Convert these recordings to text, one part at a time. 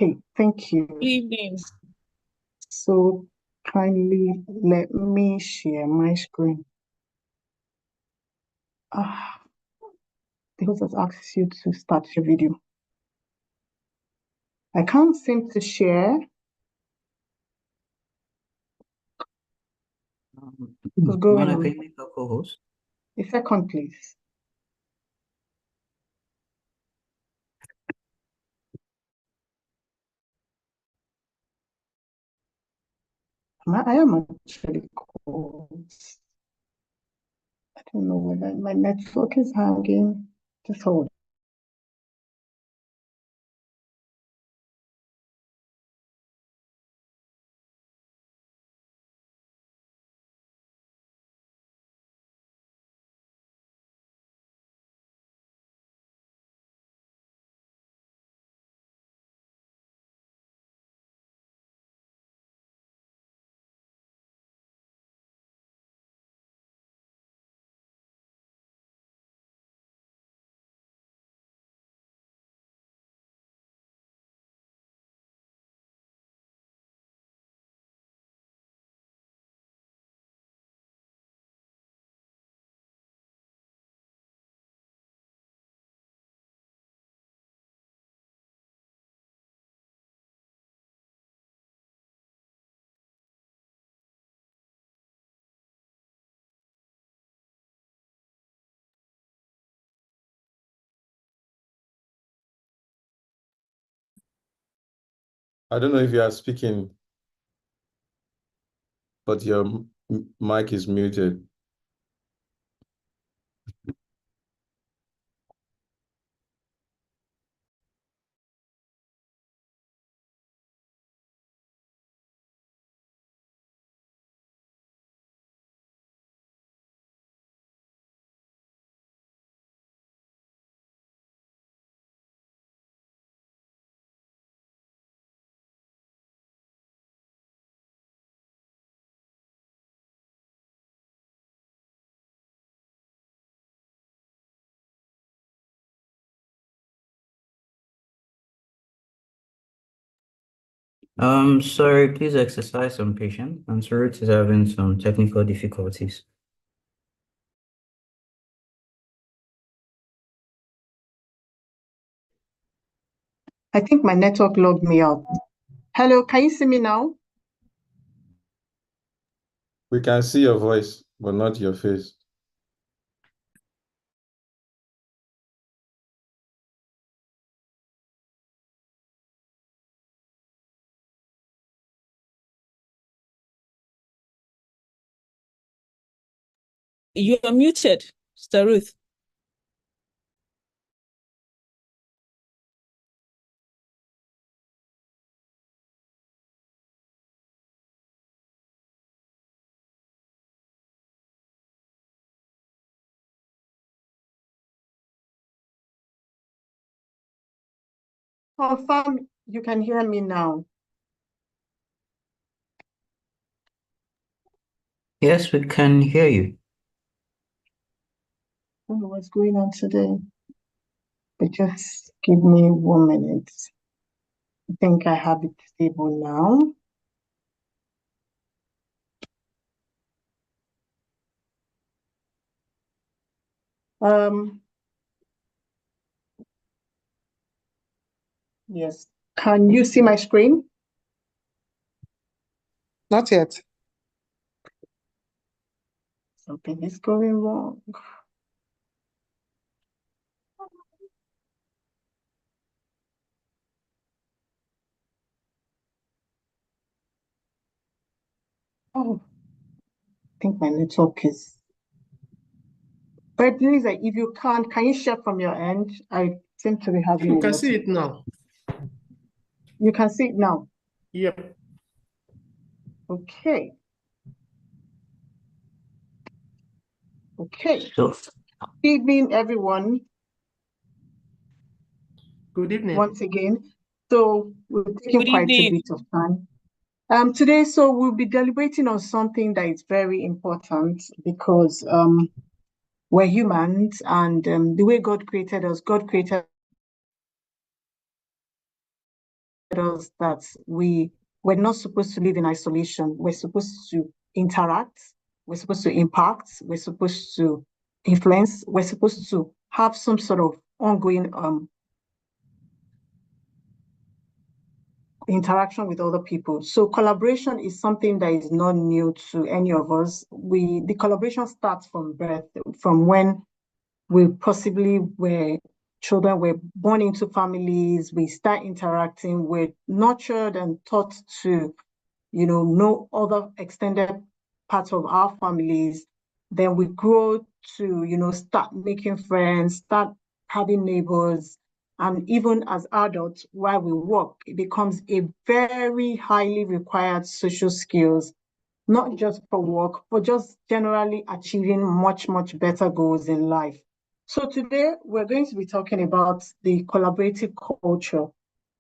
Okay, thank you. Good evening. So kindly let me share my screen. The host has asked you to start your video. I can't seem to share. What's going on? Make a co-host? A second, please. I am actually called. I don't know whether my network is hanging. Just hold. I don't know if you are speaking, but your mic is muted. Sorry, please exercise some patience. I'm sorry to having some technical difficulties. I think my network logged me out. Hello, can you see me now? We can see your voice, but not your face. You are muted, Mr. Ruth. Confirm you can hear me now. Yes, we can hear you. I don't know what's going on today, but just give me 1 minute. I think I have it stable now. Yes. Can you see my screen? Not yet. Something is going wrong. Oh, I think my network is. But please, if you can you share from your end? I seem to be having. You can see it now. You can see it now. Yep. Okay. Okay. So, Good evening, everyone. Good evening. Once again. So we're taking Good quite a evening. bit of time. Today, so we'll be deliberating on something that is very important because we're humans, and the way God created us us that we're not supposed to live in isolation. We're supposed to interact, we're supposed to impact, we're supposed to influence, we're supposed to have some sort of ongoing interaction with other people. So collaboration is something that is not new to any of us. The collaboration starts from birth, from when we possibly were children, were born into families, we start interacting, we're nurtured and taught to, know other extended parts of our families. Then we grow to, start making friends, start having neighbors. And even as adults, while we work, it becomes a very highly required social skills, not just for work, but just generally achieving much, much better goals in life. So today we're going to be talking about the collaborative culture.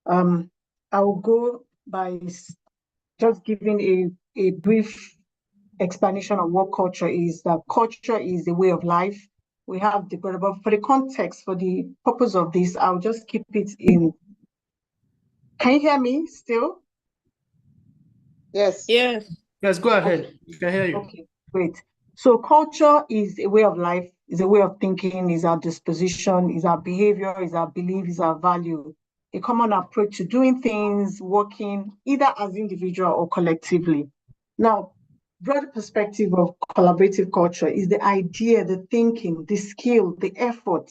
I will go by just giving a brief explanation of what culture is. That culture is a way of life. We have but for the context, for the purpose of this, I'll just keep it in. Can you hear me still? Yes. Yes. Yes, go ahead. We can hear you. Okay, great. So culture is a way of life, is a way of thinking, is our disposition, is our behavior, is our belief, is our value. A common approach to doing things, working, either as individual or collectively. Now, broad perspective of collaborative culture is the idea, the thinking, the skill, the effort,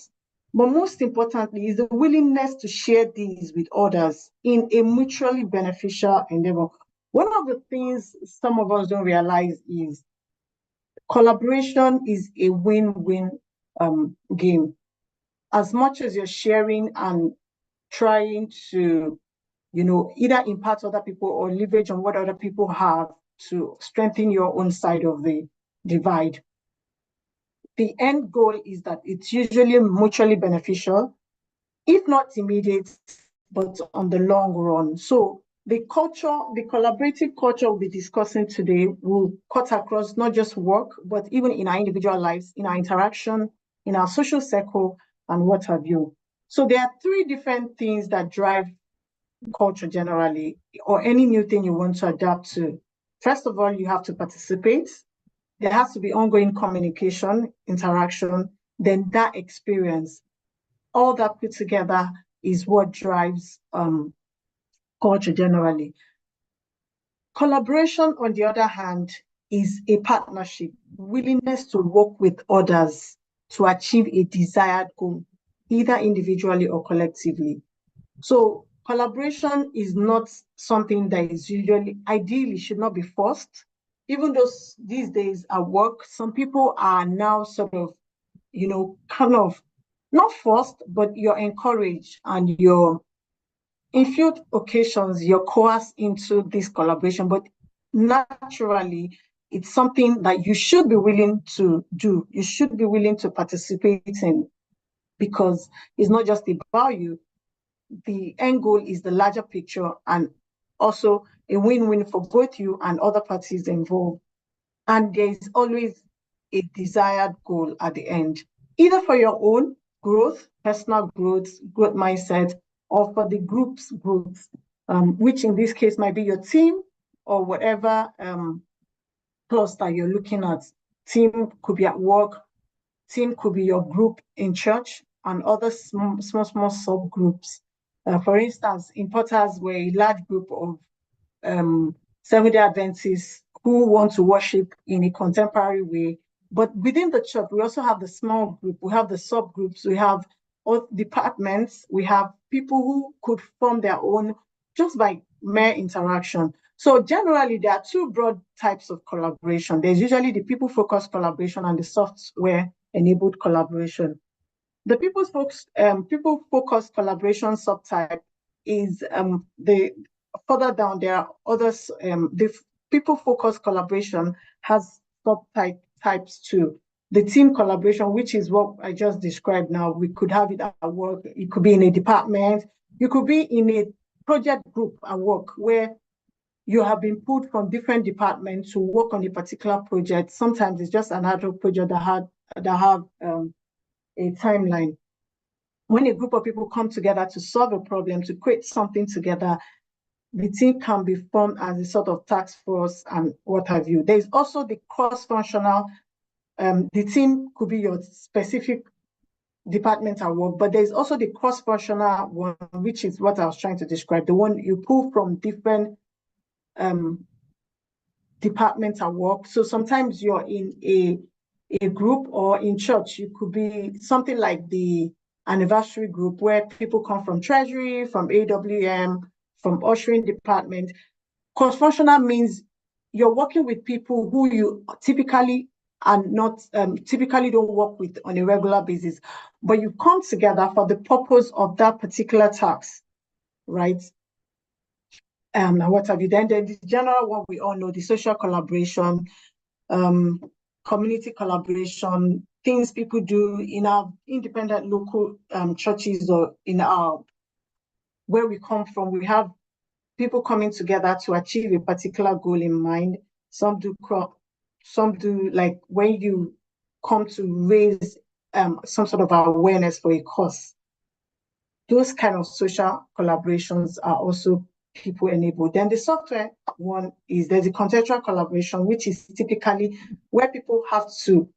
but most importantly is the willingness to share these with others in a mutually beneficial endeavor. One of the things some of us don't realize is collaboration is a win-win game. As much as you're sharing and trying to, either impact other people or leverage on what other people have to strengthen your own side of the divide, the end goal is that it's usually mutually beneficial, if not immediate, but on the long run. So the collaborative culture we'll be discussing today will cut across not just work, but even in our individual lives, in our interaction, in our social circle, and what have you. So there are three different things that drive culture generally, or any new thing you want to adapt to. First of all, you have to participate. There has to be ongoing communication, interaction, then that experience. All that put together is what drives culture generally. Collaboration, on the other hand, is a partnership, willingness to work with others to achieve a desired goal, either individually or collectively. So collaboration is not something that is ideally should not be forced. Even though these days at work, some people are now sort of, kind of not forced, but you're encouraged and you're, in few occasions, you're coerced into this collaboration, but naturally, it's something that you should be willing to do. You should be willing to participate in, because it's not just about you. The end goal is the larger picture and also a win-win for both you and other parties involved. And there is always a desired goal at the end, either for your own growth, personal growth mindset, or for the group's growth, which in this case might be your team or whatever cluster you're looking at. Team could be at work, team could be your group in church, and other small subgroups. For instance, importers were a large group of Seventh-day Adventists who want to worship in a contemporary way. But within the church, we also have the small group, we have the subgroups, we have all departments, we have people who could form their own just by mere interaction. So generally, there are two broad types of collaboration. There's usually the people-focused collaboration and the software-enabled collaboration. The people-focused collaboration subtype is the further down. There are others. The people-focused collaboration has subtypes too. The team collaboration, which is what I just described now, we could have it at work. It could be in a department. You could be in a project group at work where you have been pulled from different departments to work on a particular project. Sometimes it's just an ad hoc project that have a timeline. When a group of people come together to solve a problem, to create something together, the team can be formed as a sort of task force and what have you. There's also the cross-functional, the team could be your specific department at work, but there's also the cross-functional one, which is what I was trying to describe, the one you pull from different departments at work. So sometimes you're in a group, or in church, you could be something like the anniversary group where people come from treasury, from AWM, from ushering department. Cross-functional means you're working with people who you typically are not, typically don't work with on a regular basis, but you come together for the purpose of that particular task, right? And what have you. Then the general one we all know, the social collaboration, community collaboration, things people do in our independent local churches, or in our, where we come from, we have people coming together to achieve a particular goal in mind. Some do like when you come to raise some sort of awareness for a cause. Those kind of social collaborations are also people enabled. Then the software one is, there's a contextual collaboration, which is typically where people have to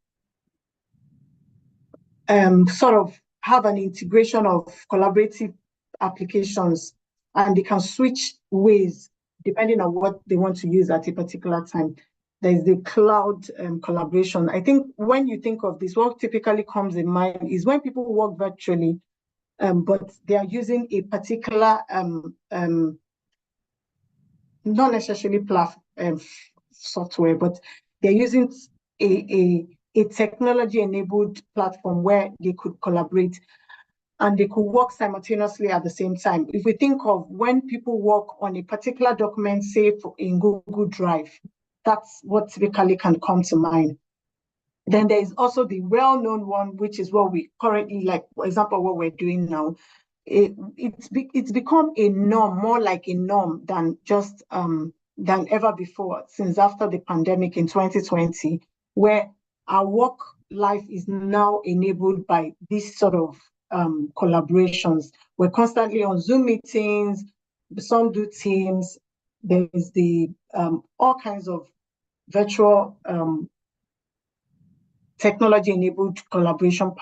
sort of have an integration of collaborative applications, and they can switch ways depending on what they want to use at a particular time. There's the cloud collaboration. I think when you think of this, what typically comes in mind is when people work virtually, but they are using a particular, not necessarily software, but they're using a technology-enabled platform where they could collaborate and they could work simultaneously at the same time. If we think of when people work on a particular document, say in Google Drive, that's what typically can come to mind. Then there is also the well-known one, which is what we currently, like, for example, what we're doing now. It's become a norm, more like a norm than just than ever before, since after the pandemic in 2020, where our work life is now enabled by this sort of collaborations. We're constantly on Zoom meetings, some do Teams, there is the all kinds of virtual technology-enabled collaboration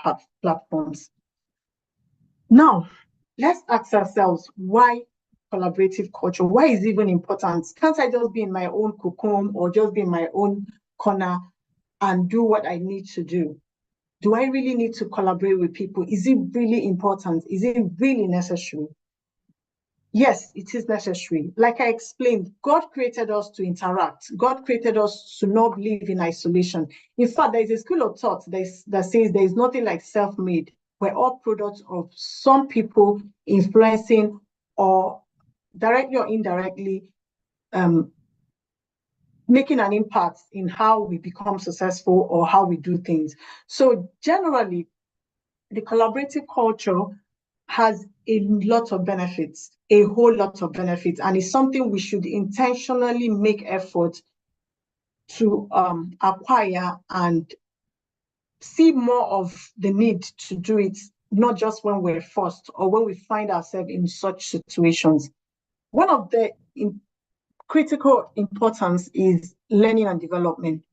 platforms. Now, let's ask ourselves, why collaborative culture? Why is it even important? Can't I just be in my own cocoon or just be in my own corner and do what I need to do? Do I really need to collaborate with people? Is it really important? Is it really necessary? Yes, it is necessary. Like I explained, God created us to interact. God created us to not live in isolation. In fact, there is a school of thought that says there is nothing like self-made. We're all products of some people influencing or directly or indirectly making an impact in how we become successful or how we do things. So generally, the collaborative culture has a lot of benefits, a whole lot of benefits, and it's something we should intentionally make effort to acquire and see more of the need to do it, not just when we're forced or when we find ourselves in such situations. One of the critical importance is learning and development.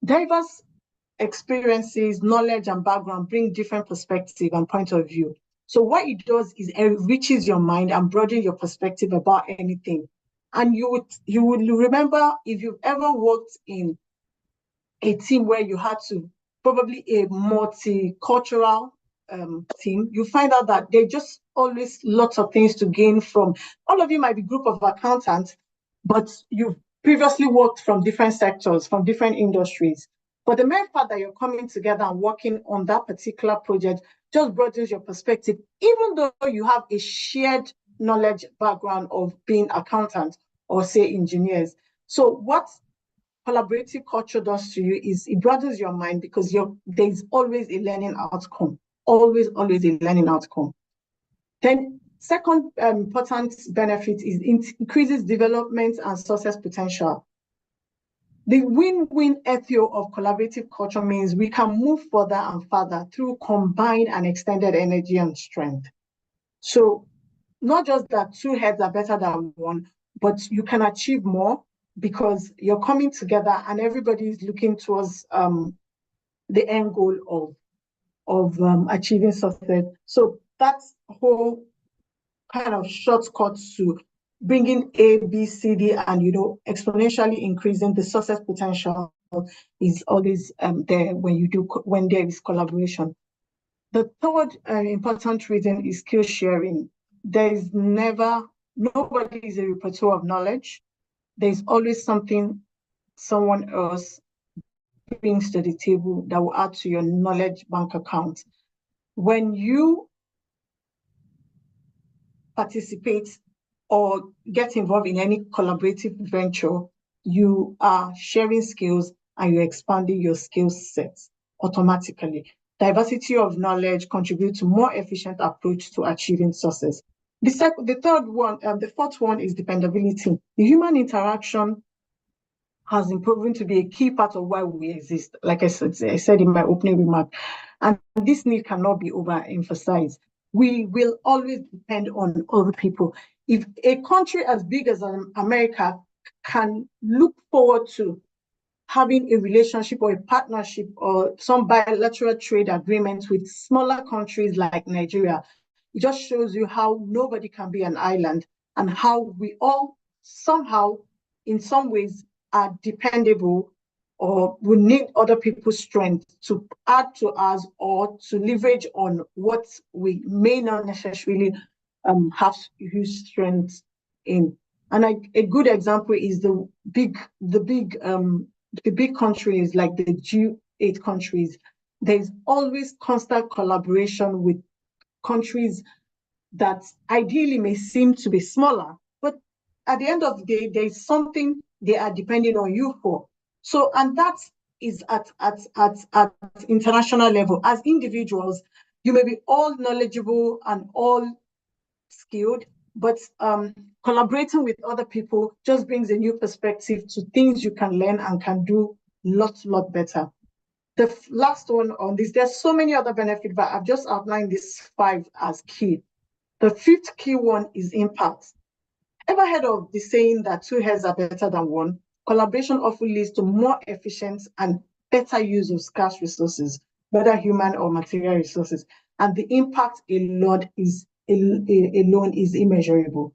Diverse experiences, knowledge, and background bring different perspective and point of view. So what it does is it enriches your mind and broadens your perspective about anything. And you would remember, if you've ever worked in a team where you had to, probably a multicultural team, you find out that there's just always lots of things to gain from. All of you might be a group of accountants, but you've previously worked from different sectors, from different industries. But the mere fact that you're coming together and working on that particular project just broadens your perspective, even though you have a shared knowledge background of being accountants or, say, engineers. So what collaborative culture does to you is it broadens your mind, because there's always a learning outcome, always a learning outcome. Then second important benefit is it increases development and success potential. The win-win ethos of collaborative culture means we can move further and further through combined and extended energy and strength. So not just that two heads are better than one, but you can achieve more because you're coming together and everybody is looking towards the end goal of achieving success. So that's a whole kind of shortcut to bringing A, B, C, D, and exponentially increasing the success potential is always there when there is collaboration. The third important reason is skill sharing. Nobody is a repertoire of knowledge. There's always someone else brings to the table that will add to your knowledge bank account. When you participate or get involved in any collaborative venture, you are sharing skills and you're expanding your skill sets automatically. Diversity of knowledge contributes to more efficient approach to achieving success. The fourth one is dependability. The human interaction has been proven to be a key part of why we exist, like I said in my opening remark. And this need cannot be overemphasized. We will always depend on other people. If a country as big as America can look forward to having a relationship or a partnership or some bilateral trade agreements with smaller countries like Nigeria, it just shows you how nobody can be an island and how we all somehow, in some ways, are dependable or we need other people's strength to add to us or to leverage on what we may not necessarily have huge strength in. And a good example is the big countries like the G8 countries. There's always constant collaboration with countries that ideally may seem to be smaller, but at the end of the day, there's something they are depending on you for. So, and that is at international level. As individuals, you may be all knowledgeable and all skilled, but collaborating with other people just brings a new perspective to things you can learn and can do lot better. The last one on this, there's so many other benefits, but I've just outlined these 5 as key. The 5th key one is impact. Ever heard of the saying that 2 heads are better than 1? Collaboration often leads to more efficient and better use of scarce resources, whether human or material resources. And the impact alone is immeasurable.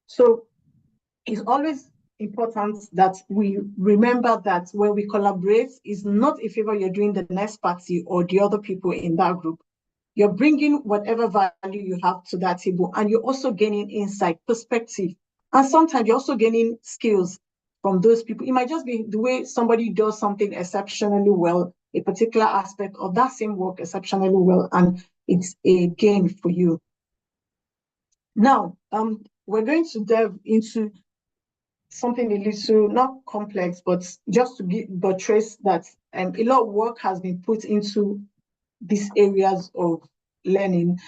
So it's always important that we remember that when we collaborate, it's not a favor you're doing the next party or the other people in that group. You're bringing whatever value you have to that table, and you're also gaining insight, perspective, and sometimes you're also gaining skills from those people. It might just be the way somebody does something exceptionally well, a particular aspect of that same work exceptionally well, and it's a gain for you. Now, we're going to delve into something a little, not complex, but just to buttress that a lot of work has been put into these areas of learning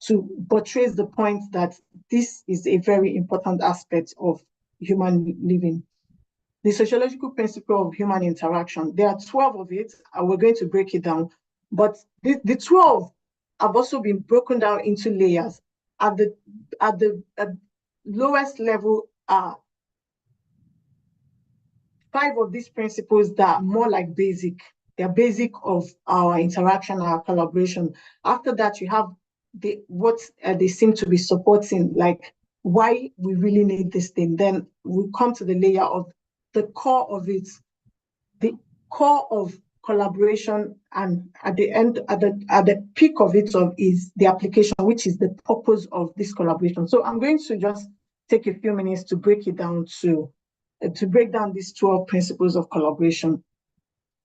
to buttress the point that this is a very important aspect of human living. The sociological principle of human interaction. There are 12 of it, and we're going to break it down. But the 12 have also been broken down into layers. At the lowest level are 5 of these principles that are more like basic. They're basic of our interaction, our collaboration. After that, you have what they seem to be supporting, like why we really need this thing. Then we come to the layer of the core of it, the core of collaboration, and at the end, at the peak of it is the application, which is the purpose of this collaboration. So I'm going to just take a few minutes to break it down to break down these 12 principles of collaboration.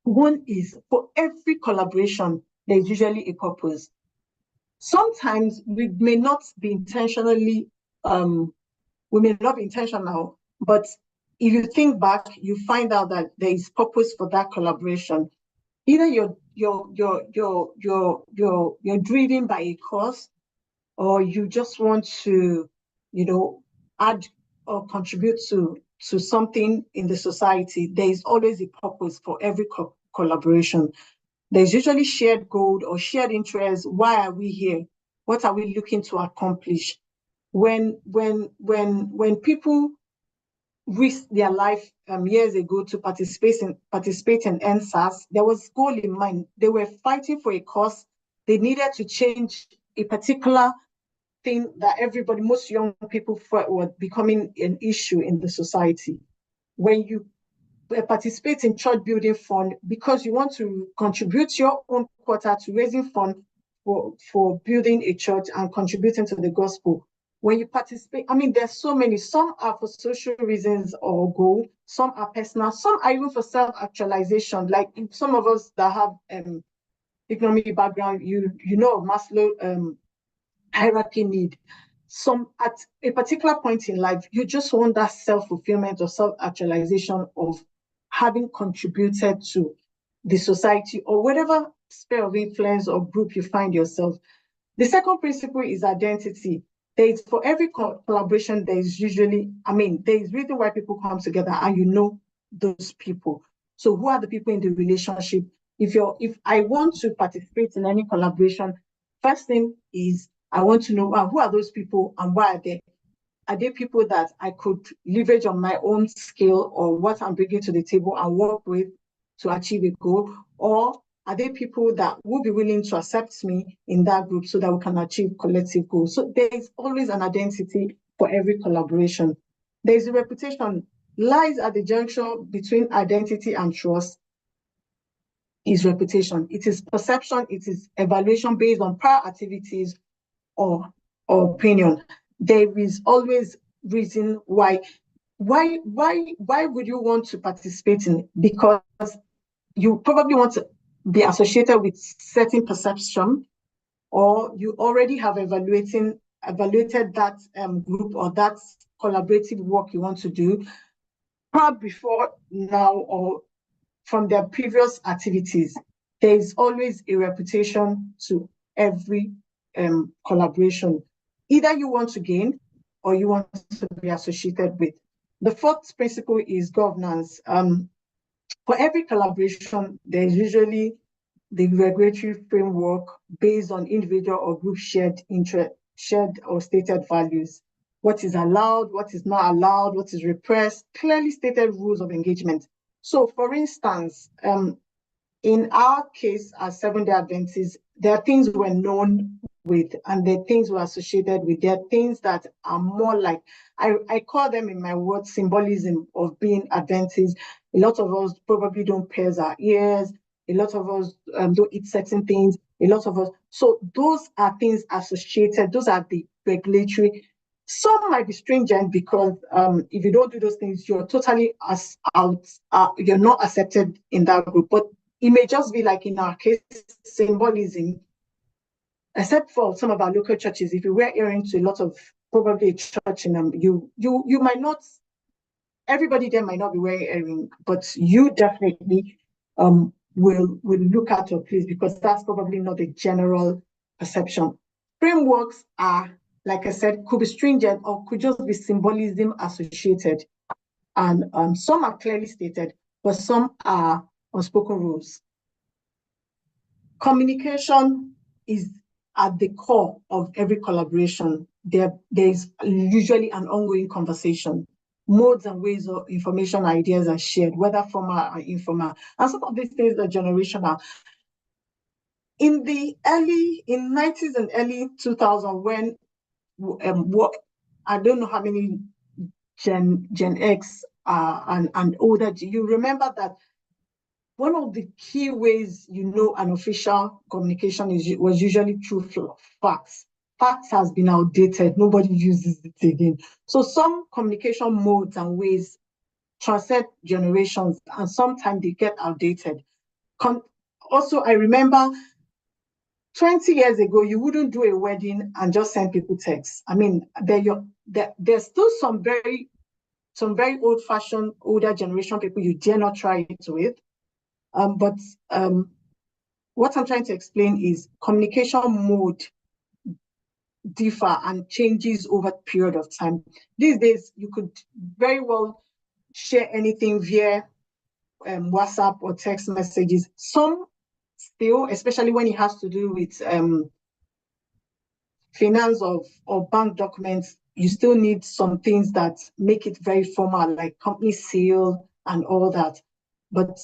One is, for every collaboration, there's usually a purpose. Sometimes we may not be intentional, but if you think back, you find out that there is purpose for that collaboration. Either you're driven by a cause, or you just want to, add or contribute to something in the society. There is always a purpose for every collaboration. There's usually shared goal or shared interest. Why are we here? What are we looking to accomplish? When people risked their life years ago to participate in NSAS. There was goal in mind. They were fighting for a cause. They needed to change a particular thing that everybody, most young people thought was becoming an issue in the society. When you participate in church building fund because you want to contribute your own quota to raising fund for building a church and contributing to the gospel. When you participate, I mean, there's so many. Some are for social reasons or goal. Some are personal. Some are even for self-actualization. Like some of us that have economic background, you know Maslow hierarchy need. Some at a particular point in life, you just want that self-fulfillment or self-actualization of having contributed to the society or whatever sphere of influence or group you find yourself. The second principle is identity. There is, for every collaboration, there is usually, there is reason why people come together and you know those people. So who are the people in the relationship? If I want to participate in any collaboration, first thing is I want to know who are those people and why are they? Are they people that I could leverage on my own skill or what I'm bringing to the table and work with to achieve a goal? Or are they people that will be willing to accept me in that group so that we can achieve collective goals? So there is always an identity for every collaboration. There is a reputation, lies at the junction between identity and trust is reputation. It is perception, it is evaluation based on prior activities or opinion. There is always reason why would you want to participate in it? Because you probably want to be associated with certain perception, or you already have evaluated that group or that collaborative work you want to do, probably before now or from their previous activities. There is always a reputation to every collaboration. Either you want to gain or you want to be associated with. The fourth principle is governance. For every collaboration, there is usually the regulatory framework based on individual or group shared interest, shared or stated values. What is allowed, what is not allowed, what is repressed, clearly stated rules of engagement. So for instance, in our case as Seventh-day Adventists, there are things we're known with and there are things we're associated with. There are things that are more like, I call them in my words, symbolism of being Adventist. A lot of us probably don't pierce our ears. A lot of us don't eat certain things. A lot of us, so those are things associated. Those are the regulatory. Some might be stringent because if you don't do those things, you're totally you're not accepted in that group. But it may just be like in our case, symbolism, except for some of our local churches. If you wear earrings to a lot of probably a church in them, you might not, everybody there might not be wearing earrings, but you definitely will look at your place because that's probably not the general perception. Frameworks are, like I said, could be stringent or could just be symbolism associated. And some are clearly stated, but some are unspoken rules. Communication is at the core of every collaboration. There is usually an ongoing conversation. Modes and ways of information ideas are shared, whether formal or informal. And some of these things are generational. In the 90s and early 2000s, when I don't know how many Gen X and older, you remember that one of the key ways an official communication was usually through facts. Facts has been outdated. Nobody uses it again. So some communication modes and ways transcend generations, and sometimes they get outdated. Also, I remember 20 years ago, you wouldn't do a wedding and just send people texts. There's still some very old-fashioned, older generation people you dare not try it with. But what I'm trying to explain is communication mode differ and changes over a period of time. These days, you could very well share anything via WhatsApp or text messages. Some still, especially when it has to do with finance or bank documents, you still need some things that make it very formal, like company seal and all that. But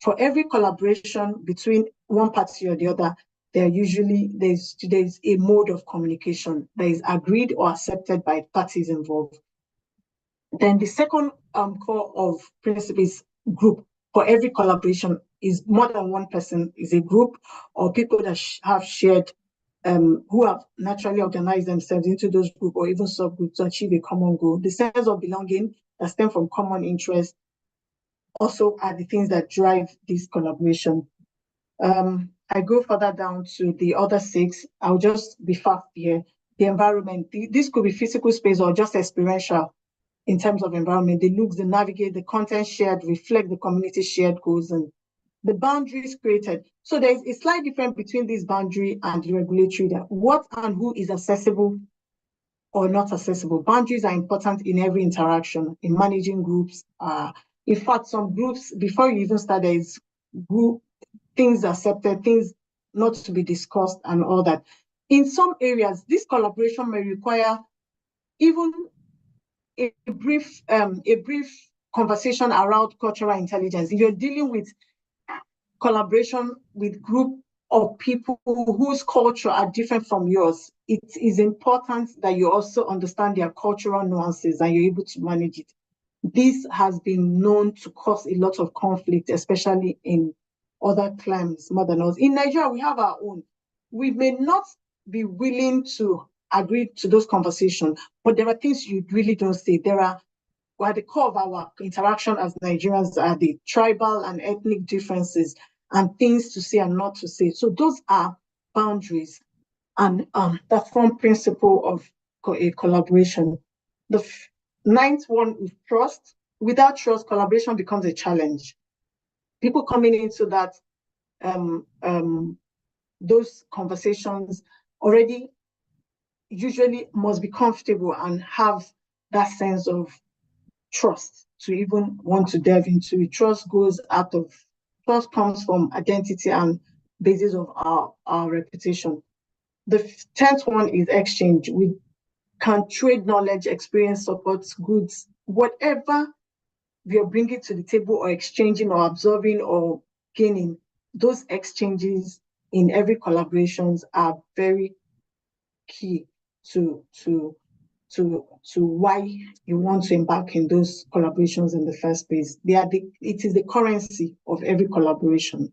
for every collaboration between one party or the other, there's a mode of communication that is agreed or accepted by parties involved. Then the second core of principle is group. For every collaboration is more than one person, is a group or people that have shared, who have naturally organized themselves into those groups or even subgroups to achieve a common goal. The sense of belonging that stem from common interests also are the things that drive this collaboration. I go further down to the other 6. I'll just be fast here. The environment, this could be physical space or just experiential in terms of environment. The looks, the navigate, the content shared, reflect the community shared goals, and the boundaries created. So there's a slight difference between this boundary and the regulatory, that what and who is accessible or not accessible. Boundaries are important in every interaction, in managing groups. In fact, some groups, before you even start, there is group things accepted, things not to be discussed and all that. In some areas, this collaboration may require even a brief conversation around cultural intelligence. If you're dealing with collaboration with group of people whose culture are different from yours, it is important that you also understand their cultural nuances and you're able to manage it. This has been known to cause a lot of conflict, especially in other climes more than us. In Nigeria, we have our own. We may not be willing to agree to those conversations, but there are things you really don't say. There are, at the core of our interaction as Nigerians are the tribal and ethnic differences and things to say and not to say. So those are boundaries and the form principle of a collaboration. The 9th one is trust. Without trust, collaboration becomes a challenge. People coming into that those conversations already usually must be comfortable and have that sense of trust to even want to delve into it. Trust comes from identity and basis of our reputation. The 10th one is exchange. We can trade knowledge, experience, support, goods, whatever we are bringing to the table or exchanging or absorbing or gaining. Those exchanges in every collaborations are very key to why you want to embark in those collaborations in the first place. It is the currency of every collaboration.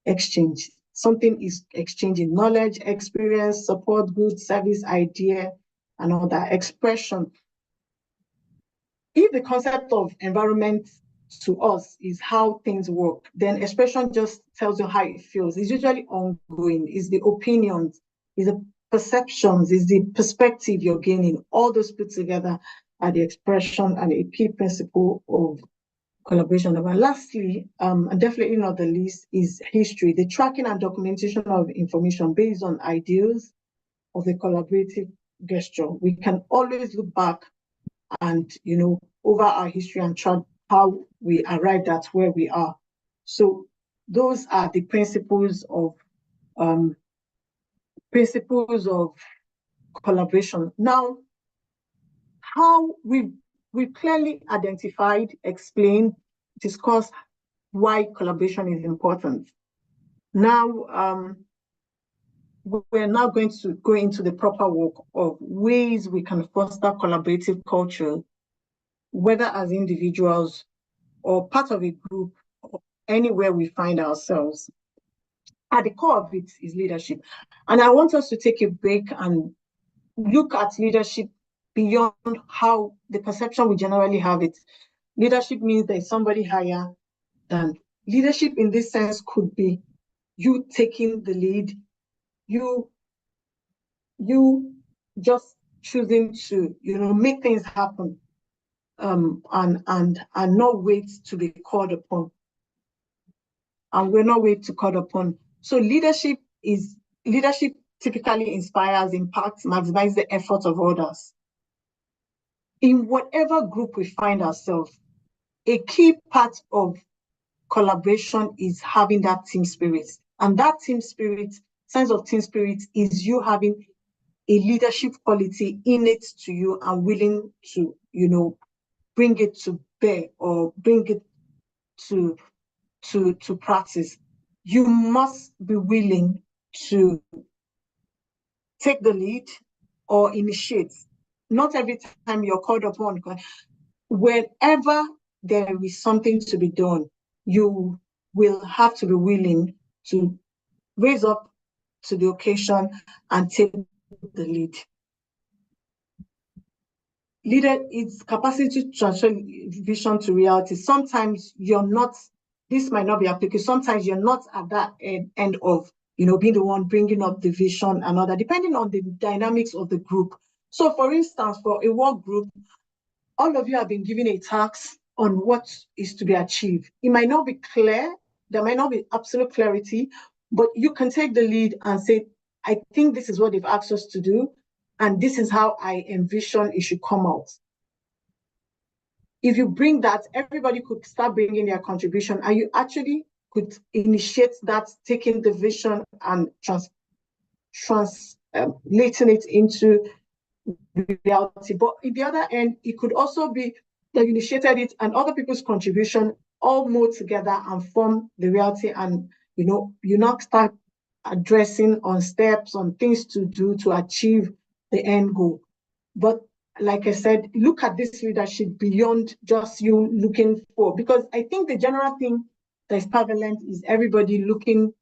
Exchange. Something is exchanging knowledge, experience, support, goods, service, idea, and all that. Expression. If the concept of environment to us is how things work, then expression just tells you how it feels. It's usually ongoing. It's the opinions, it's the perceptions, it's the perspective you're gaining. All those put together are the expression and a key principle of collaboration. And lastly, and definitely not the least, is history, the tracking and documentation of information based on ideals of the collaborative gesture. We can always look back and, over our history and track how we arrived at where we are. So those are the principles of collaboration. Now, how we clearly identified, explained, discussed why collaboration is important. Now, we're now going to go into the proper work of ways we can foster collaborative culture, whether as individuals or part of a group, or anywhere we find ourselves. At the core of it is leadership. And I want us to take a break and look at leadership beyond how the perception we generally have it. Leadership means there's somebody higher than. Leadership in this sense could be you taking the lead, you just choosing to, make things happen, and not wait to be called upon. And we're not wait to call upon. So leadership typically inspires, impacts, maximizes the effort of others. In whatever group we find ourselves, a key part of collaboration is having that team spirit. And that team spirit, sense of team spirit, is you having a leadership quality innate to you and willing to, bring it to bear or bring it to practice, you must be willing to take the lead or initiate. Not every time you're called upon. Whenever there is something to be done, you will have to be willing to raise up to the occasion and take the lead. Leader is capacity to transfer vision to reality. Sometimes this might not be applicable. Sometimes you're not at that end of, being the one bringing up the vision and all that, depending on the dynamics of the group. So for instance, for a work group, all of you have been given a task on what is to be achieved. It might not be clear, there might not be absolute clarity, but you can take the lead and say, I think this is what they've asked us to do, and this is how I envision it should come out. If you bring that, everybody could start bringing their contribution, and you actually could initiate that, taking the vision and translating it into reality. But on the other end, it could also be that you initiated it and other people's contribution all mold together and form the reality, and you now start addressing on steps, on things to do to achieve the end goal. But like I said, look at this leadership beyond just you looking for, because I think the general thing that is prevalent is everybody looking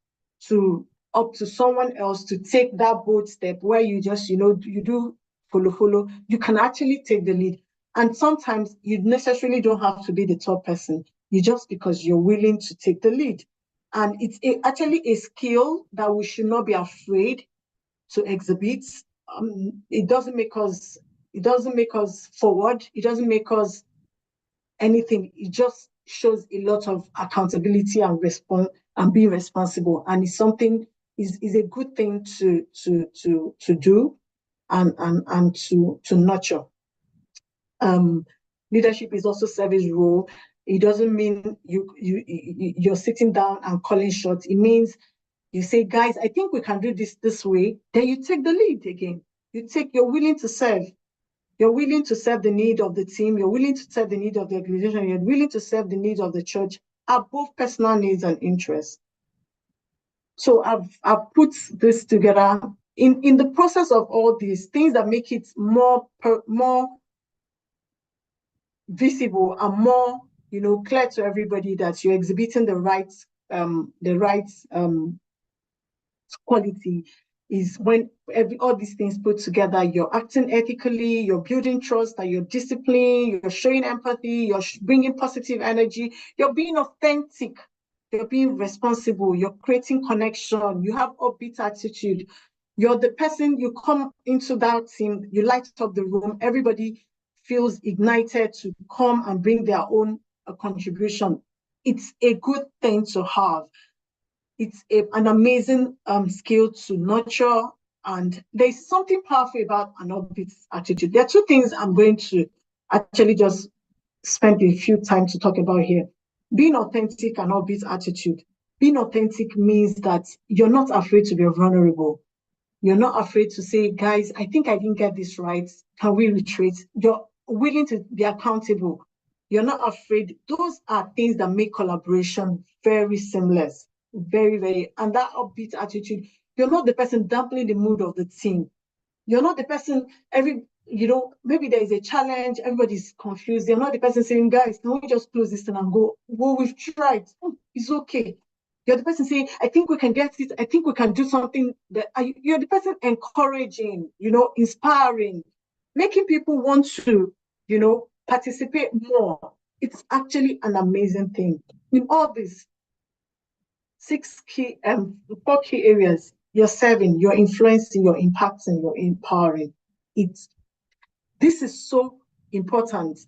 up to someone else to take that bold step where you just, you do follow. You can actually take the lead. And sometimes you necessarily don't have to be the top person. You just because you're willing to take the lead. And it's actually a skill that we should not be afraid to exhibit. It doesn't make us forward. It doesn't make us anything. It just shows a lot of accountability and being responsible. And it's something is a good thing to do and to nurture. Leadership is also service role. It doesn't mean you're sitting down and calling shots. It means you say, guys, I think we can do this way. Then you take the lead again. You're willing to serve. You're willing to serve the need of the team. You're willing to serve the need of the organization. You're willing to serve the needs of the church above personal needs and interests. So I've put this together in the process of all these things that make it more visible and more, clear to everybody that you're exhibiting the right quality is when all these things put together. You're acting ethically, you're building trust, that you're disciplined, you're showing empathy, you're bringing positive energy, you're being authentic, you're being responsible, you're creating connection, you have upbeat attitude. You're the person, you come into that team, you light up the room, everybody feels ignited to come and bring their own contribution. It's a good thing to have. It's an amazing skill to nurture, and there's something powerful about an upbeat attitude. There are two things I'm going to actually just spend a few time to talk about here. Being authentic and upbeat attitude. Being authentic means that you're not afraid to be vulnerable. You're not afraid to say, guys, I think I didn't get this right. Can we retreat? You're willing to be accountable. You're not afraid. Those are things that make collaboration very seamless. Very, very, and that upbeat attitude. You're not the person dampening the mood of the team. You're not the person maybe there is a challenge, everybody's confused. You're not the person saying, guys, can we just close this thing and go? Well, we've tried. It's okay. You're the person saying, I think we can get it. I think we can do something. You're the person encouraging, inspiring, making people want to, participate more. It's actually an amazing thing. In all this, 4 key areas: you're serving, you're influencing, you're impacting, you're empowering. This is so important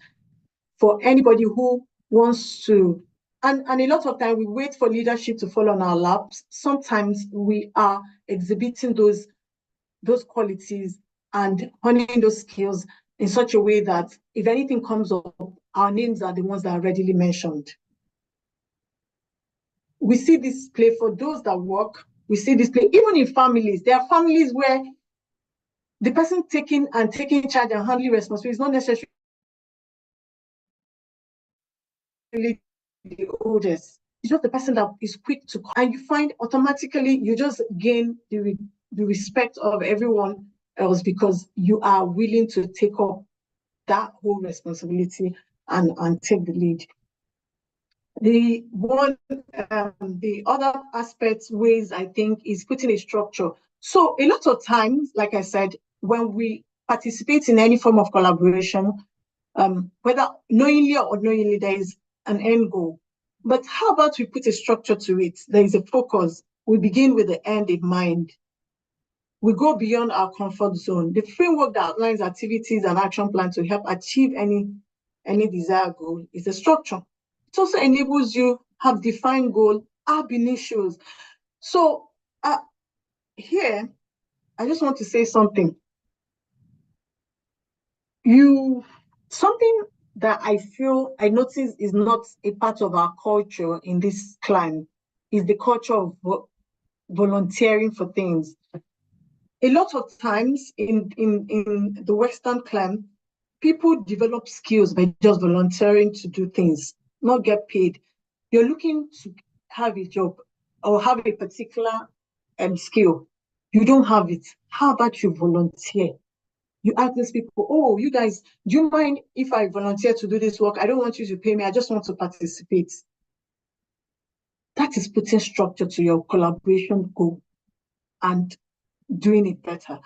for anybody who wants to, and a lot of time we wait for leadership to fall on our laps. Sometimes we are exhibiting those qualities and honing those skills in such a way that if anything comes up, our names are the ones that are readily mentioned. We see this play for those that work. We see this play even in families. There are families where the person taking charge and handling responsibility is not necessarily the oldest. It's just the person that is quick to, and you find automatically you just gain the respect of everyone else because you are willing to take up that whole responsibility and take the lead. The other aspects, ways I think, is putting a structure. So a lot of times, like I said, when we participate in any form of collaboration, whether knowingly or unknowingly, there is an end goal. But how about we put a structure to it? There is a focus. We begin with the end in mind. We go beyond our comfort zone. The framework that outlines activities and action plans to help achieve any desired goal is the structure. It also enables you have defined goal, ab initials. So here, I just want to say something. Something that I notice is not a part of our culture in this clan is the culture of volunteering for things. A lot of times in the Western clan, people develop skills by just volunteering to do things, not get paid. You're looking to have a job or have a particular skill. You don't have it. How about you volunteer? You ask these people, oh, you guys, do you mind if I volunteer to do this work? I don't want you to pay me. I just want to participate. That is putting structure to your collaboration goal and doing it better.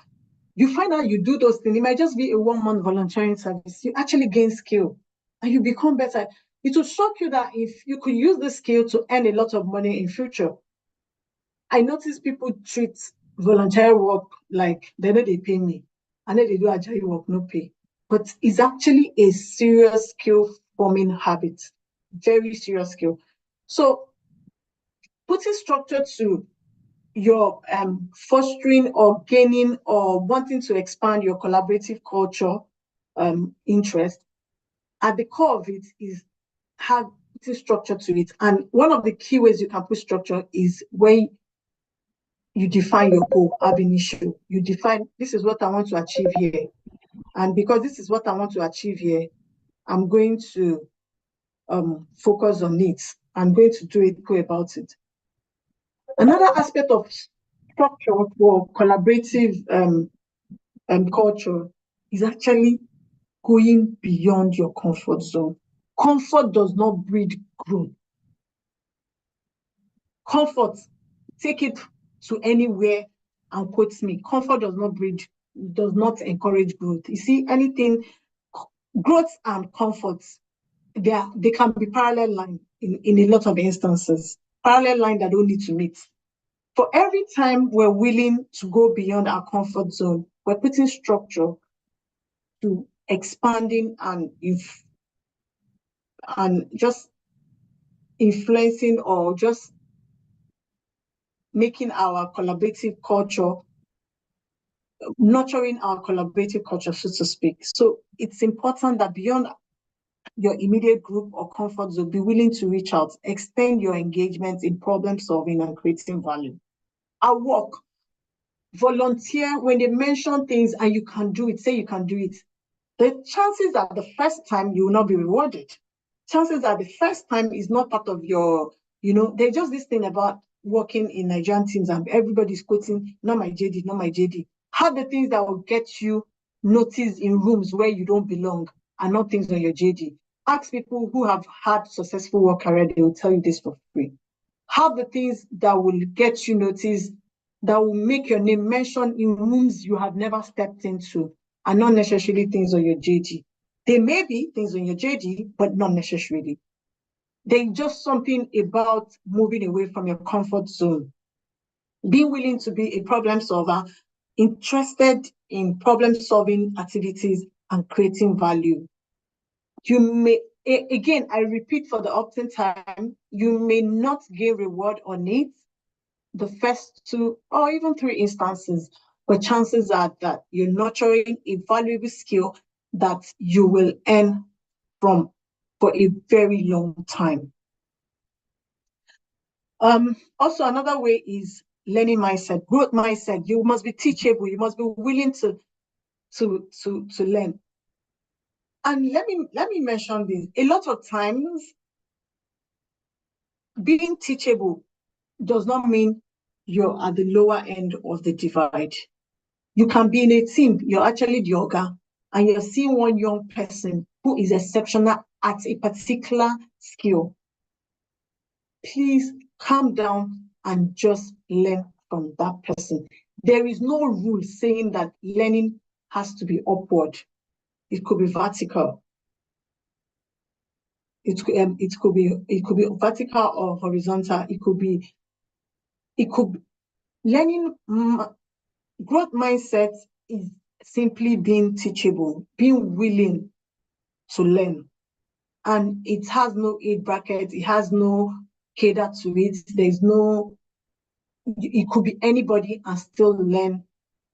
You find out you do those things. It might just be a 1 month volunteering service. You actually gain skill and you become better. It will shock you that if you could use this skill to earn a lot of money in future. I notice people treat volunteer work like they know they pay me. And then they do agile work, no pay. But it's actually a serious skill forming habit. Very serious skill. So putting structure to your fostering or gaining or wanting to expand your collaborative culture interest, at the core of it is putting structure to it. And one of the key ways you can put structure is when you define your goal ab initio. You define, this is what I want to achieve here. And because this is what I want to achieve here, I'm going to focus on it. I'm going to go about it. Another aspect of structure for collaborative culture is actually going beyond your comfort zone. Comfort does not breed growth. Comfort, take it to anywhere and quote me, comfort does not encourage growth. You see, anything, growth and comfort, they can be parallel line in a lot of instances, parallel line that don't need to meet. For every time we're willing to go beyond our comfort zone, we're putting structure to expanding and just influencing or just making our collaborative culture, nurturing our collaborative culture, so to speak. So it's important that beyond your immediate group or comfort zone, be willing to reach out, extend your engagement in problem solving and creating value. At work, volunteer when they mention things and you can do it, say you can do it. The chances are the first time you will not be rewarded. Chances are the first time is not part of your, there's just this thing about working in Nigerian teams and everybody's quoting, not my JD, not my JD. Have the things that will get you noticed in rooms where you don't belong and not things on your JD. Ask people who have had successful work career, they will tell you this for free. Have the things that will get you noticed, that will make your name mentioned in rooms you have never stepped into, and not necessarily things on your JD. There may be things on your JD, but not necessarily. There's just something about moving away from your comfort zone, being willing to be a problem solver, interested in problem solving activities and creating value. You may, again, I repeat for the often time, you may not gain reward on it the first 2 or even 3 instances, but chances are that you're nurturing a valuable skill that you will earn from for a very long time. Also, another way is learning mindset, growth mindset. You must be teachable. You must be willing to to learn. And let me mention this. A lot of times, being teachable does not mean you're at the lower end of the divide. You can be in a team, you're actually the yoga, and you're seeing one young person who is exceptional at a particular skill. Please calm down and just learn from that person. There is no rule saying that learning has to be upward. It could be vertical. It could be vertical or horizontal. It could be learning. Growth mindset is simply being teachable, being willing to learn. And it has no age bracket, it has no cater to it. There's no, it could be anybody and still learn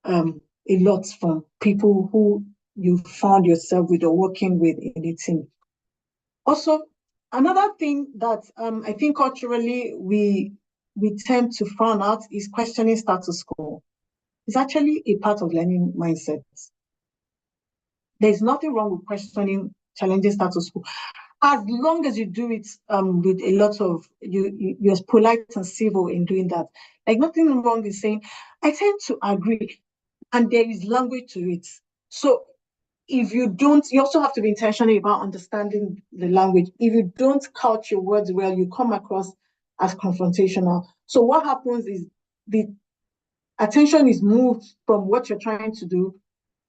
a lot from people who you found yourself with or working with in a team. Also, another thing that I think culturally we tend to frown out is questioning status quo. It's actually a part of learning mindset. There's nothing wrong with questioning, challenging status quo, as long as you do it with a lot of, you're polite and civil in doing that. Like, nothing wrong with saying, I tend to agree, and there is language to it. So if you don't, you also have to be intentional about understanding the language. If you don't couch your words well, you come across as confrontational. So what happens is the attention is moved from what you're trying to do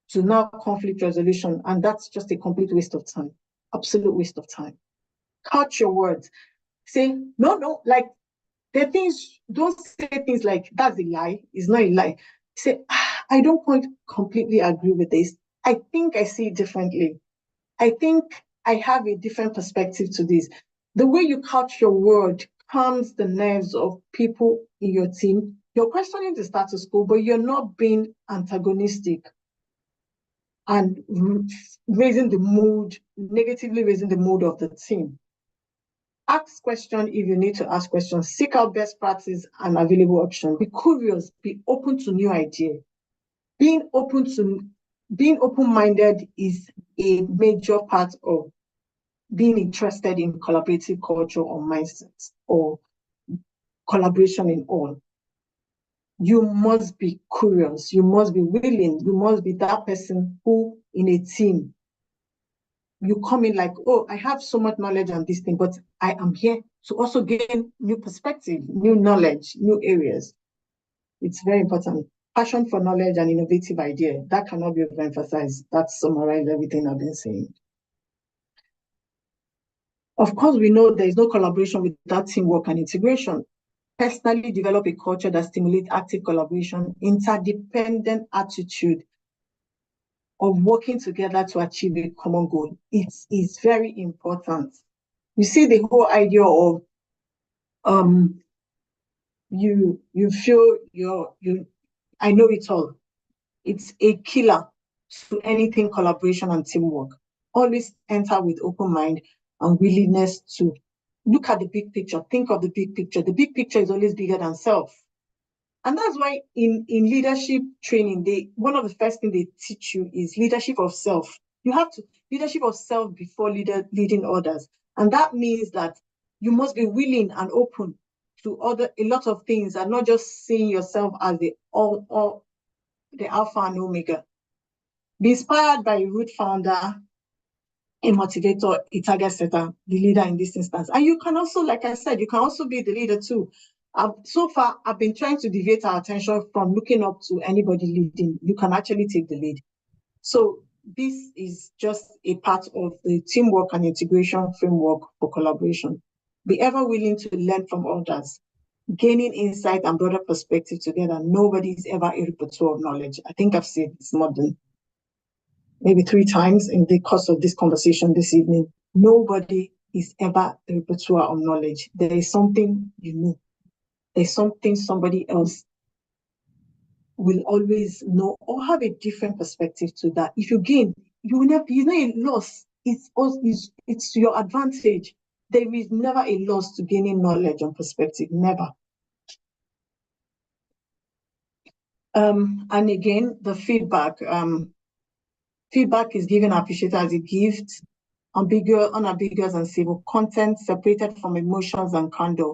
to now conflict resolution, and that's just a complete waste of time. Absolute waste of time. Couch your words. Say, no, like, there are things, don't say things like, that's a lie. It's not a lie. Say, I don't quite completely agree with this. I think I see it differently. I think I have a different perspective to this. The way you couch your word calms the nerves of people in your team. You're questioning the status quo, but you're not being antagonistic and raising the mood, negatively raising the mood of the team. Ask questions if you need to ask questions. Seek out best practice and available options. Be curious. Be open to new ideas. Being open-minded is a major part of being interested in collaborative culture or mindsets or collaboration in all. You must be curious. You must be willing. You must be that person who, in a team, you come in like, oh, I have so much knowledge on this thing, but I am here to also gain new perspective, new knowledge, new areas. It's very important. Passion for knowledge and innovative idea. That cannot be overemphasized. That summarizes everything I've been saying. Of course, we know there is no collaboration without teamwork and integration. Personally develop a culture that stimulates active collaboration, interdependent attitude of working together to achieve a common goal. It is very important. You see the whole idea of you feel I know it all. It's a killer to anything collaboration and teamwork. Always enter with open mind and willingness to look at the big picture, think of the big picture. The big picture is always bigger than self. And that's why in leadership training, one of the first things they teach you is leadership of self. You have to, leadership of self before leading others. And that means that you must be willing and open to a lot of things and not just seeing yourself as the alpha and omega. Be inspired by a Ruth founder, a motivator, a target setter, the leader in this instance. And you can also, like I said, you can also be the leader too. So far, I've been trying to deviate our attention from looking up to anybody leading. You can actually take the lead. So this is just a part of the teamwork and integration framework for collaboration. Be ever willing to learn from others, gaining insight and broader perspective together. Nobody is ever a repertoire of knowledge. I think I've said this more than maybe 3 times in the course of this conversation this evening. Nobody is ever a repertoire of knowledge. There is something you know. There's something somebody else will always know or have a different perspective to that. If you gain, you will never, it's not a loss. It's your advantage. There is never a loss to gaining knowledge and perspective, never. And again, the feedback, Feedback is given and appreciated as a gift, unambiguous and civil. Content separated from emotions and candor.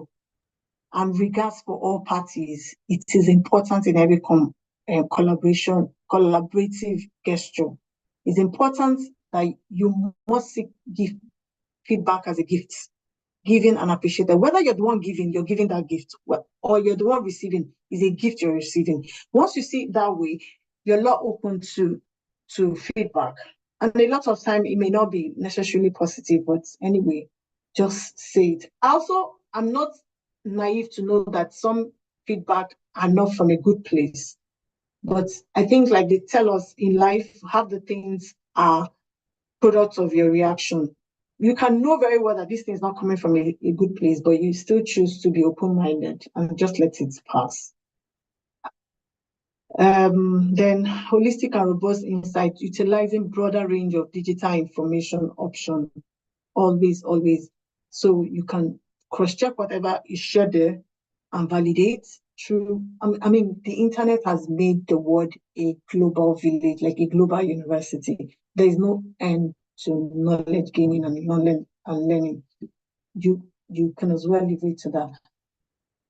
And regards for all parties. It is important in every collaborative gesture. It's important that you must give feedback as a gift, given and appreciated. Whether you're the one giving, you're giving that gift, or you're the one receiving, is a gift you're receiving. Once you see it that way, you're a lot open to feedback. And a lot of time, it may not be necessarily positive, but anyway, just say it. Also, I'm not naive to know that some feedback are not from a good place. But I think, like they tell us in life, half the things are products of your reaction. You can know very well that this thing is not coming from a good place, but you still choose to be open-minded and just let it pass. Then holistic and robust insight, utilizing broader range of digital information option, always. So you can cross-check whatever is shared there and validate through, I mean, the internet has made the world a global village, like a global university. There is no end to knowledge gaining and knowledge and learning. You can as well leave it to that.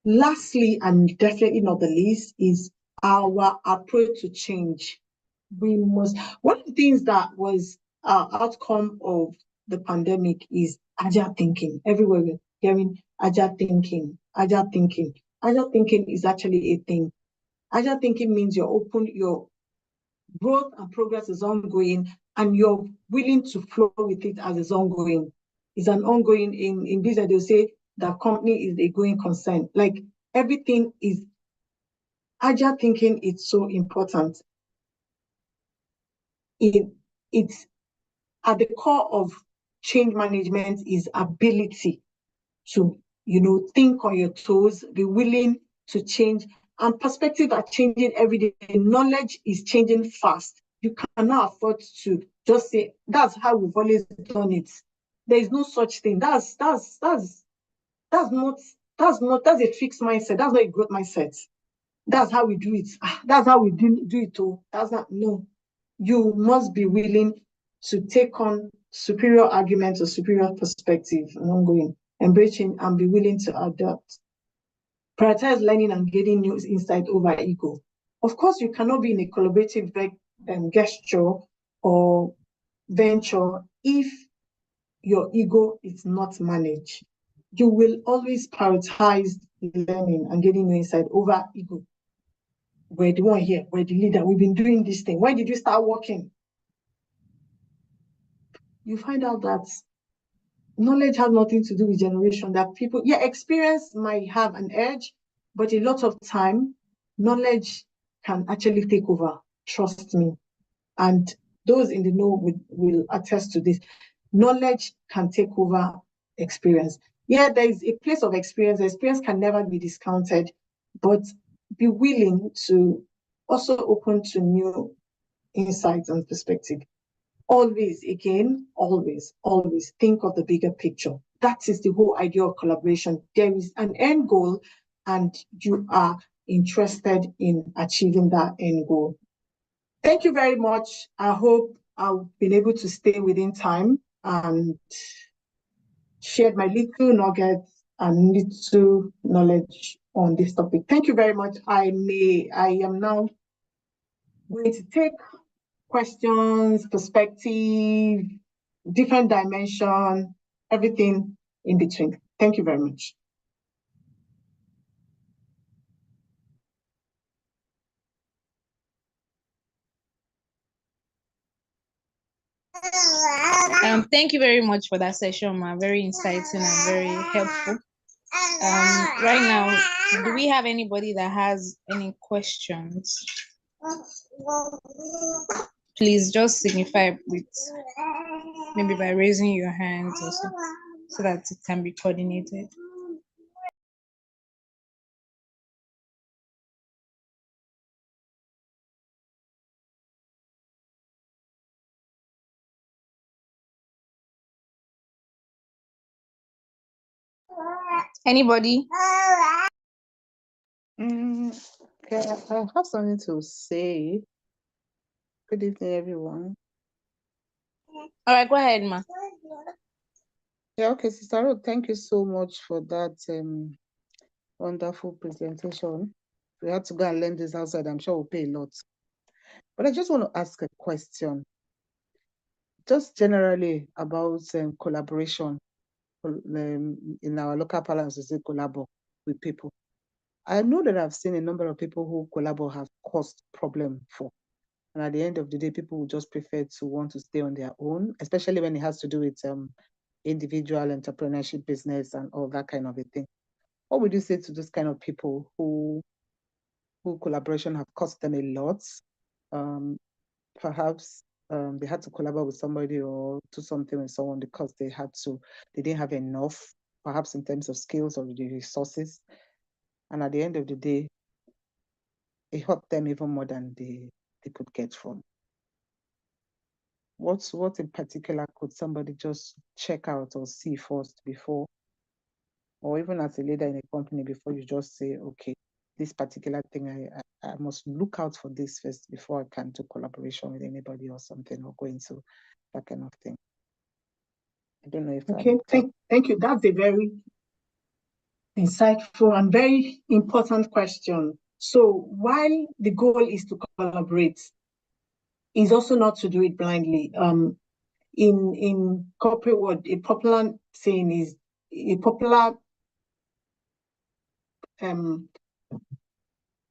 Lastly, and definitely not the least, is our approach to change. We must, one of the things that was our outcome of the pandemic is agile thinking. Everywhere we're hearing agile thinking. Agile thinking is actually a thing. Agile thinking means you're open, your growth and progress is ongoing, and you're willing to flow with it as it's ongoing. It's an ongoing, in business, they'll say that company is a going concern. Like everything is, agile thinking is so important. It's at the core of change management is ability to, think on your toes, be willing to change, and perspectives are changing every day. Knowledge is changing fast. You cannot afford to just say, that's how we've always done it. There is no such thing. That's a fixed mindset. That's not a growth mindset. That's how we do it. That's how we do it too. That's not, no. You must be willing to take on superior arguments or superior perspective and ongoing, embracing and be willing to adapt. Prioritize learning and getting new insight over ego. Of course, you cannot be in a collaborative gesture or venture if your ego is not managed. You will always prioritize learning and getting new insight over ego. We're the one here, we're the leader, we've been doing this thing. When did you start working? You find out that knowledge has nothing to do with generation, that people, experience might have an edge, but a lot of time, knowledge can actually take over, trust me. And those in the know will attest to this. Knowledge can take over experience. Yeah, there is a place of experience. Experience can never be discounted, but be willing to also open to new insights and perspective. Always think of the bigger picture. That is the whole idea of collaboration. There is an end goal, and you are interested in achieving that end goal. Thank you very much. I hope I've been able to stay within time and shared my little nuggets and little knowledge on this topic. Thank you very much. I am now going to take questions, perspective, different dimension, everything in between. Thank you very much. Thank you very much for that session, ma. Very inciting and very helpful. Right now, do we have anybody that has any questions? Please just signify with maybe by raising your hands or so that it can be coordinated. Anybody? Okay, I have something to say. Good evening, everyone. All right, go ahead, ma. Yeah, okay, Sister Ruth, thank you so much for that wonderful presentation. If we had to go and learn this outside, I'm sure we'll pay a lot. But I just want to ask a question, just generally about collaboration. In our local parlance, we say collabo with people. I know that I've seen a number of people who collabo have caused problem for. And at the end of the day, people will just prefer to want to stay on their own, especially when it has to do with individual entrepreneurship, business, and all that kind of a thing. What would you say to those kind of people who collaboration have cost them a lot? Perhaps they had to collaborate with somebody or do something with someone because they didn't have enough, perhaps in terms of skills or the resources. And at the end of the day, it hurt them even more than they could get from. What in particular could somebody just check out or see first before, or even as a leader in a company, before you just say, okay, this particular thing, I must look out for this first before I can do collaboration with anybody or something, or go into that kind of thing. I don't know if Okay, thank you. That's a very insightful and very important question. So while the goal is to collaborate, is also not to do it blindly. In corporate world, a popular saying is a popular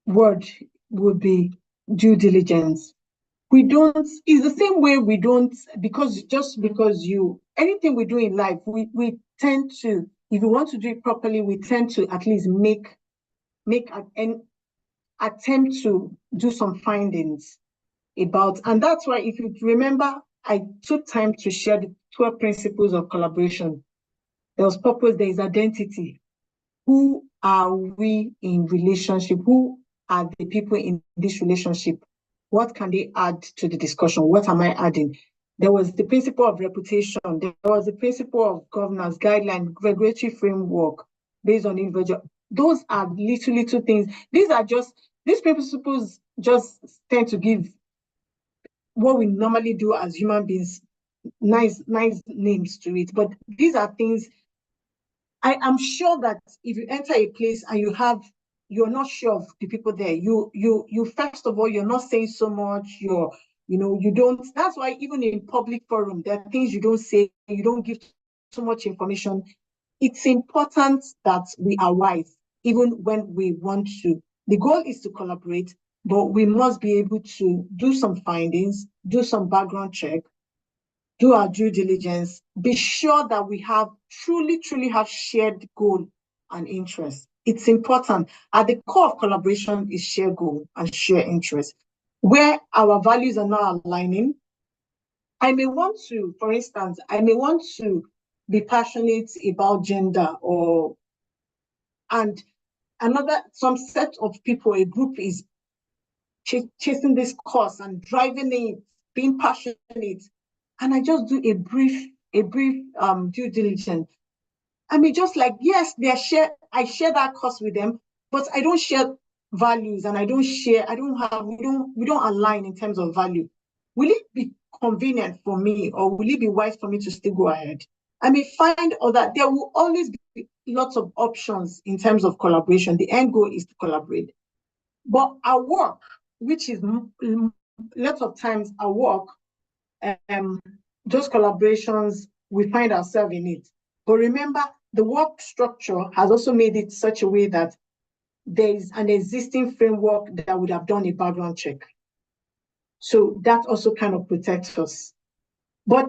word would be due diligence. We don't, it's the same way we don't, because anything we do in life, we tend to, if we want to do it properly, we tend to at least make an attempt to do some findings about, and that's why, if you remember, I took time to share the 12 principles of collaboration. There was purpose, there is identity. Who are we in relationship? Who are the people in this relationship? What can they add to the discussion? What am I adding? There was the principle of reputation. There was the principle of governance, guideline, regulatory framework based on individual. Those are little things. These principles just tend to give what we normally do as human beings nice names to it. But these are things, I am sure that if you enter a place and you're not sure of the people there, you first of all, you're not saying so much, you don't, that's why even in public forum, there are things you don't say, you don't give so much information. It's important that we are wise, even when we want to. The goal is to collaborate, but we must be able to do some findings, do some background check, do our due diligence, be sure that we have truly have shared goal and interest. It's important. At the core of collaboration is shared goal and shared interest. Where our values are not aligning, I may want to, for instance, be passionate about gender, and some set of people, a group is chasing this cause and driving it, being passionate, and I just do a brief due diligence. I mean, just like, yes, I share that cause with them, but I don't share values, and we don't align in terms of value. Will it be convenient for me, or will it be wise for me to still go ahead? I may find there will always be lots of options in terms of collaboration. The end goal is to collaborate. But our work, which is lots of times our work, those collaborations, we find ourselves in it. But remember, the work structure has also made it such a way that there is an existing framework that would have done a background check. So that also kind of protects us. But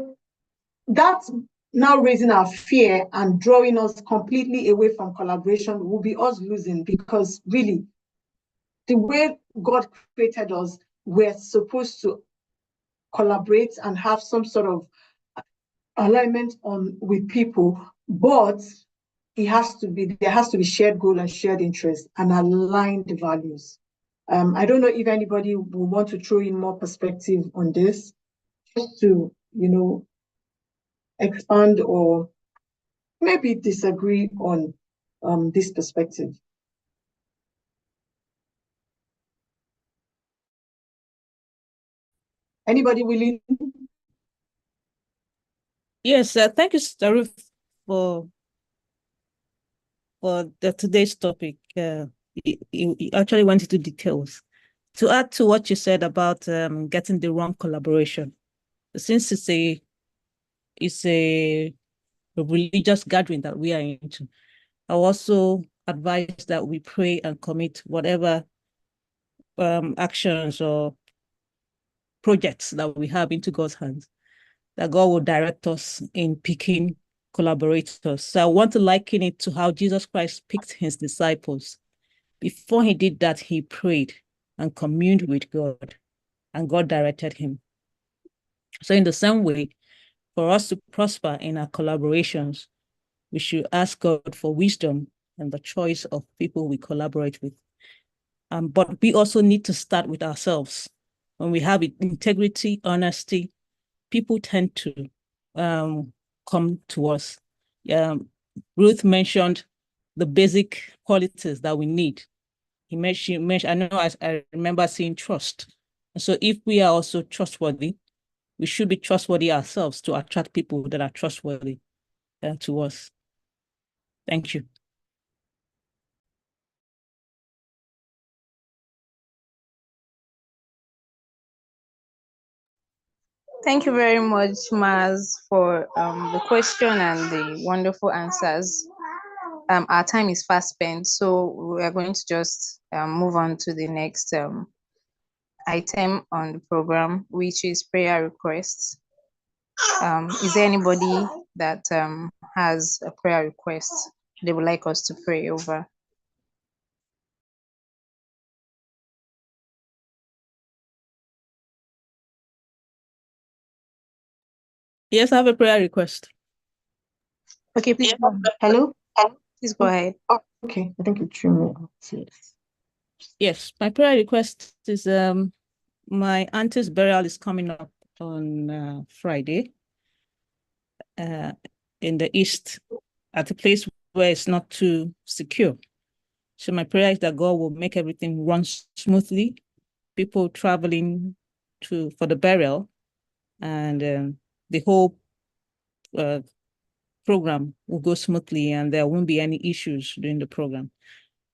that's now raising our fear and drawing us completely away from collaboration will be us losing, because really, the way God created us, we're supposed to collaborate and have some sort of alignment with people, but there has to be shared goal and shared interest and aligned values. I don't know if anybody will want to throw in more perspective on this, just to expand or maybe disagree on this perspective. Anybody willing? Yes, thank you, Sister Ruth, for today's topic. You actually went into details. To add to what you said about getting the wrong collaboration, since it's a religious gathering that we are into, I also advise that we pray and commit whatever actions or projects that we have into God's hands, that God will direct us in picking collaborators. So I want to liken it to how Jesus Christ picked his disciples. Before he did that, he prayed and communed with God, and God directed him. So in the same way, for us to prosper in our collaborations, we should ask God for wisdom and the choice of people we collaborate with. But we also need to start with ourselves. When we have integrity, honesty, people tend to come to us. Ruth mentioned the basic qualities that we need. She mentioned, I remember seeing trust. And so if we are also trustworthy, we should be trustworthy ourselves to attract people that are trustworthy to us. Thank you. Thank you very much, Maz, for the question and the wonderful answers. Our time is fast spent, so we are going to just move on to the next item on the program, which is prayer requests. Is there anybody that has a prayer request they would like us to pray over? Yes, I have a prayer request. Okay, please. Hello? Please go ahead. Okay, I think it's me. Yes. Yes, my prayer request is my auntie's burial is coming up on Friday in the east at a place where it's not too secure. So my prayer is that God will make everything run smoothly, people traveling for the burial, and the whole program will go smoothly and there won't be any issues during the program.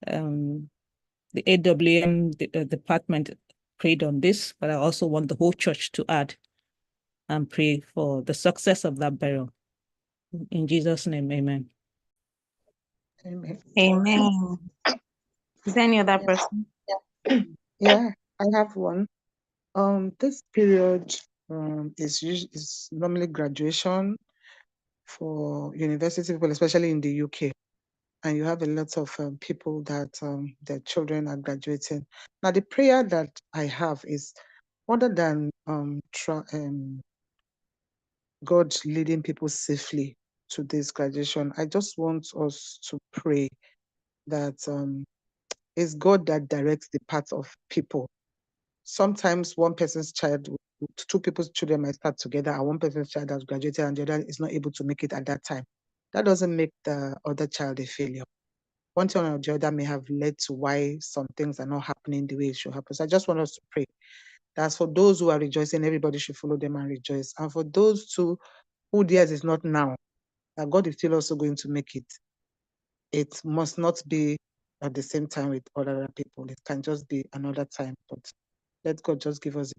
The AWM department prayed on this, but I also want the whole church to add and pray for the success of that burial. In Jesus' name, amen. Amen. Amen. Is there any other person? Yeah, I have one. This period is normally graduation for university people, especially in the UK. And you have a lot of people that their children are graduating. Now, the prayer that I have is, other than God leading people safely to this graduation, I just want us to pray that it's God that directs the path of people. Sometimes one person's child, two people's children might start together, and one person's child has graduated and the other is not able to make it at that time. That doesn't make the other child a failure. One thing or the other may have led to why some things are not happening the way it should happen. So I just want us to pray that for those who are rejoicing, everybody should follow them and rejoice. And for those two who theirs is not now, that God is still also going to make it. It must not be at the same time with other people. It can just be another time. But let God just give us the